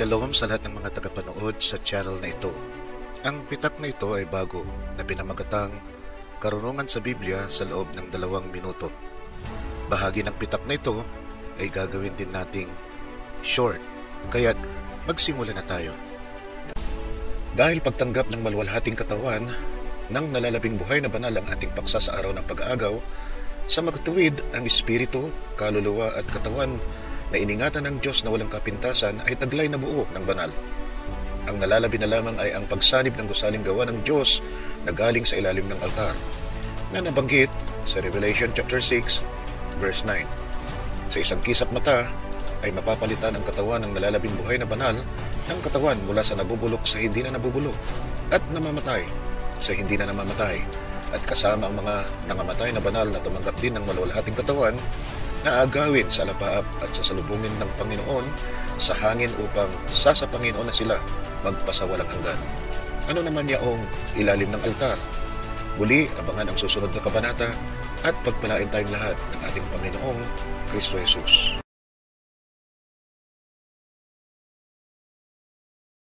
Shalom sa lahat ng mga tagapanood sa channel na ito. Ang pitak na ito ay bago na pinamagatang Karunungan sa Biblia sa loob ng 2 minuto. Bahagi ng pitak na ito ay gagawin din nating short, kaya't magsimula na tayo. Dahil pagtanggap ng maluwalhating katawan ng nalalabing buhay na banal ang ating paksa sa araw ng pag-aagaw, sa magtuwid ang espiritu, kaluluwa at katawan na iningatan ng Diyos na walang kapintasan ay taglay na buo ng banal. Ang nalalabi na lamang ay ang pagsanib ng gusaling gawa ng Diyos na galing sa ilalim ng altar, na nabanggit sa Revelation chapter 6, verse 9. Sa isang kisap mata ay mapapalitan ang katawan ng nalalabing buhay na banal ng katawan mula sa nabubulok sa hindi na nabubulok at namamatay sa hindi na namamatay, at kasama ang mga nangamatay na banal na tumanggap din ng maluwalhating katawan na agawin sa alapaap at sasalubungin ng Panginoon sa hangin upang sa Panginoon na sila magpasawalang hanggan. Ano naman yaong ilalim ng altar? Muli, abangan ang susunod na kabanata at pagpalain tayong lahat ng ating Panginoong Kristo Jesus.